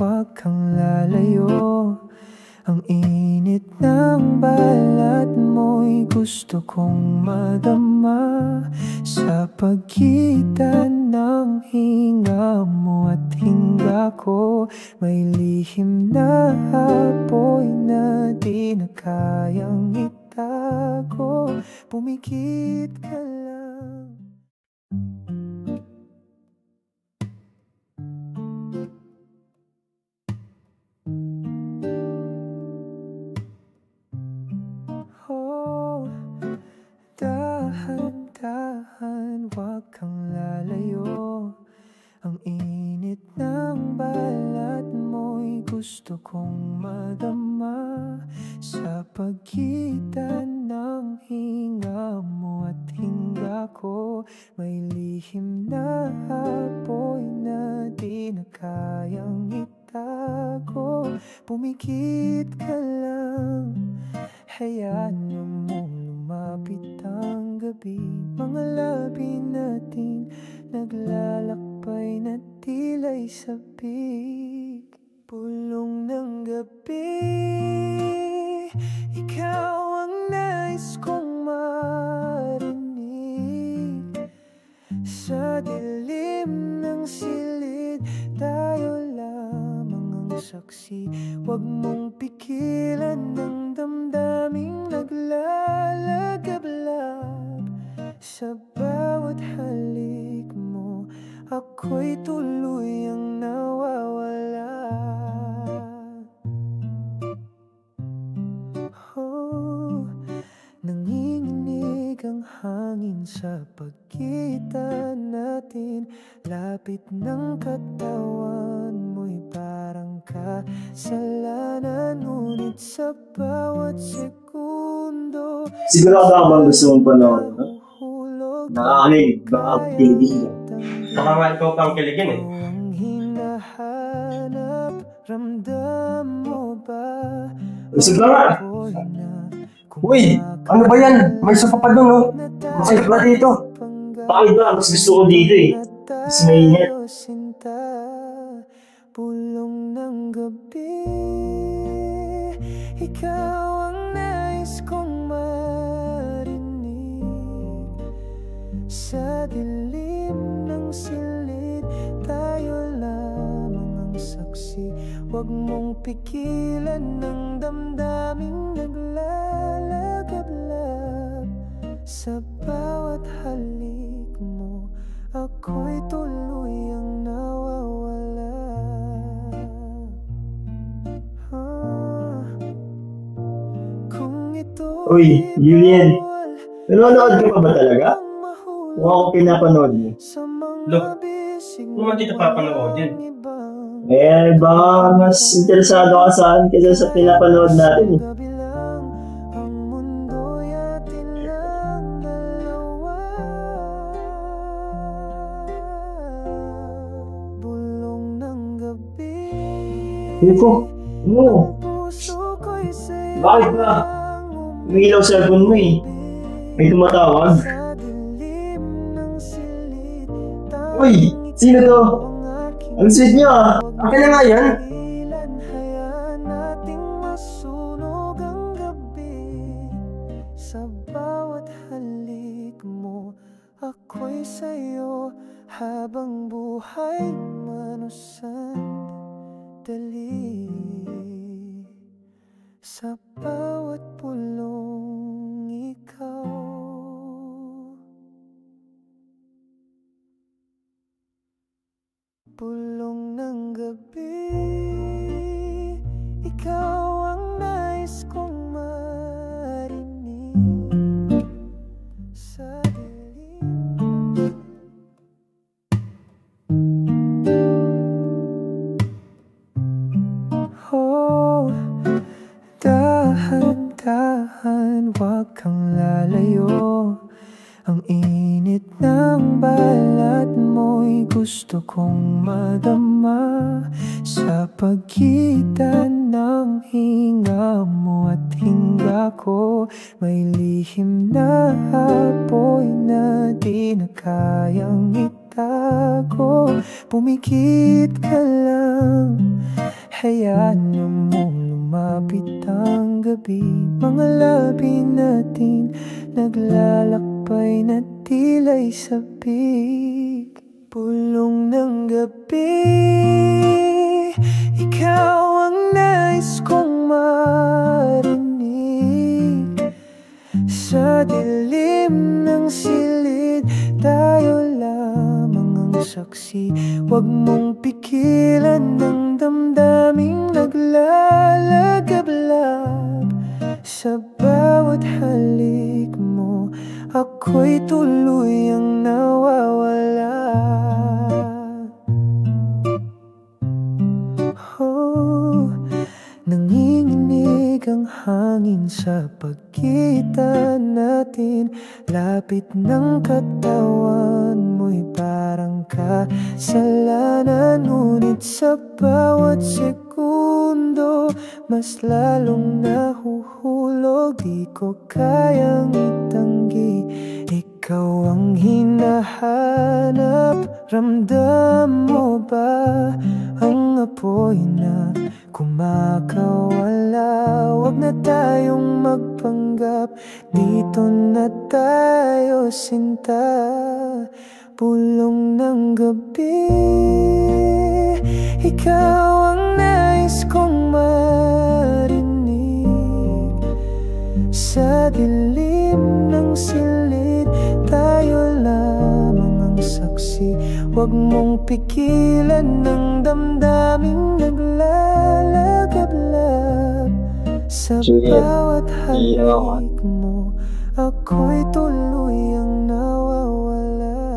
huwag kang lalayo. Ang init ng balat mo'y gusto kong madama. Sa pagitan ng hinga mo at hinga ko, may lihim na apoy na di na kayang itago. Pumikit ka lang. Dahan-dahan, huwag kang lalayo. Ang init ng balat mo'y gusto kong madama. Sa pagitan ng hinga mo at hinga ko, may lihim na apoy na di na kayang itago. Pumikit ka lang, hayaan mo lumapit ang gabi. Mga labi natin naglalakbay na tila'y sabik. Pulong ng gabi, ikaw ang nais kong marinig. Sa dilim ng silid, tayo lamang ang saksi. Huwag mong pigilan ng damdaming naglalagablab. Sa bawat halik mo, ako'y tuluyang nawawala. Oh, nanginginig ang hangin sa pagitan natin. Lapit ng katawan mo'y parang kasalanan. Ngunit sa bawat segundo, sigurado ka bang gusto mong panahon? Nakakanig, baka kiligin ka. Baka nga ikaw pang kiligin eh. Usap na nga! Uy! Ano ba yan? May sofa pa dun, no? Masakit ba dito? Bakit ba? Mas gusto ko dito eh. Mas mainit. Pulong ng gabi, ikaw ang nais kong marinig. Sa dilim ng silid, tayo lamang ang saksi. Huwag mong pigilan ng damdaming naglalagablab. Sa bawat halik mo, ako'y tuluyang nawawala. Uy, Julian! Nanonood ka pa ba talaga? Mukha akong pinapanood mo. Look, kung naman dito papanood yun. Eh, baka mas interesado ka saan kaysa sa pinapanood natin eh. Nico, ano? Bakit ba? Umiilaw sa cellphone mo eh. May tumatawag. Uy! Sino to? Ang sweet niyo ah! Akin na nga yan! Sa bawat halik mo, ako'y sa'yo. Habang buhay manusan dali. Sa bawat pulong ikaw. Pulong ng gabi, ikaw ang nais kong marinig. Sa dilim. Oh, dahan-dahan, huwag kang lalayo. Ang init ng balat mo'y gusto kong madama. Sa pagitan ng hinga mo at hinga ko, may lihim na apoy na di na kayang itago. Pumikit ka lang, hayaan mong lumapit ang gabi. Mga labi natin naglalakbay na tila'y sabik. Pulong ng gabi, ikaw ang nais kong marinig. Sa dilim ng silid, tayo lamang ang saksi. Huwag mong pigilan ng damdaming naglalagablab. Sa bawat halik mo, ako'y tuluyang nawawala. Oh, nanginginig ang hangin sa pagitan natin. Lapit ng katawan mo'y parang kasalanan. Ngunit sa bawat segundo, mas lalong nahuhulog. Di ko kayang itanggi, ikaw ang hinahanap. Ramdam mo ba ang apoy na kumakawala? Huwag na tayong magpanggap, dito na tayo sinta. Pulong ng gabi, ikaw ang nais kong marinig. Sa dilim ng silid, tayo lamang ang saksi. Huwag mong pigilan ng damdaming naglalagablab. Sa bawat halik mo, ako'y tuluyang nawawala.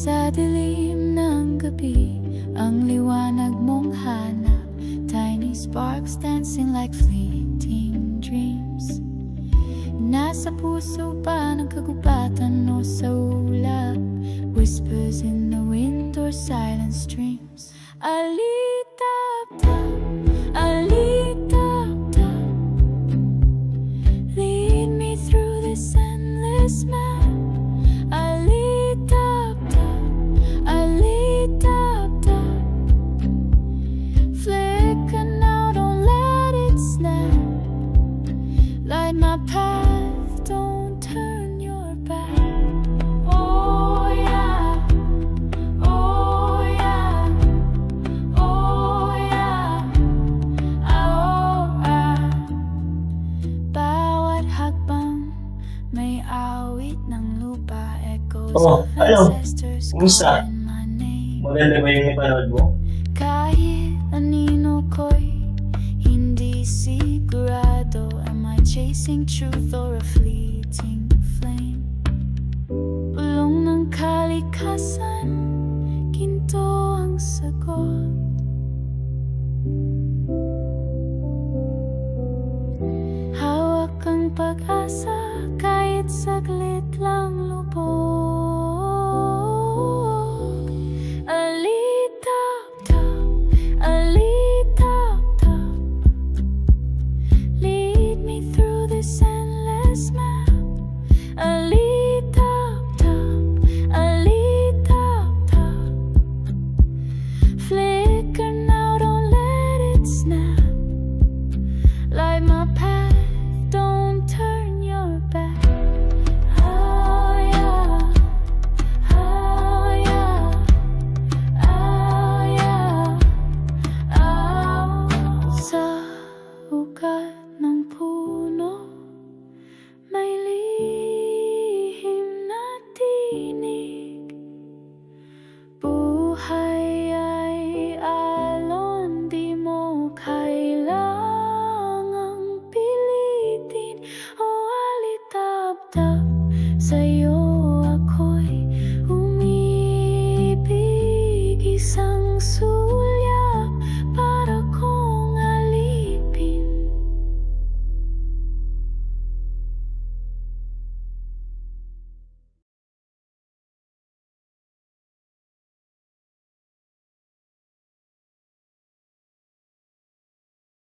Sa dilim ng gabi, ang liwanag mong hanap. Tiny sparks dancing like fleeting dreams. Nasa puso ba ng kagubatan o sa ulap? Whispers in the wind or silent streams. Alitap-tap, alitap-tap. Lead me through this endless map. Flicker now, don't let it snap. Light my path, don't turn your back. Oh yeah, oh yeah, oh yeah, oh ah. Bawat hakbang may awit ng lupa. Echoes of ancestors calling my name. Maganda ba yung ipanood mo? Kahit anino ko'y hindi sigurado. Am I chasing truth or a fleeting flame? Bulong ng kalikasan, ginto ang sagot. Hawak ang pag-asa, kahit saglit lang lubog. Alitap-tap, alitap-tap. Lead me through this endless map. Alitap-tap, alitap-tap. Flicker now, don't let it snap. Light my path, don't turn your back. Oh yeah. sa'yo.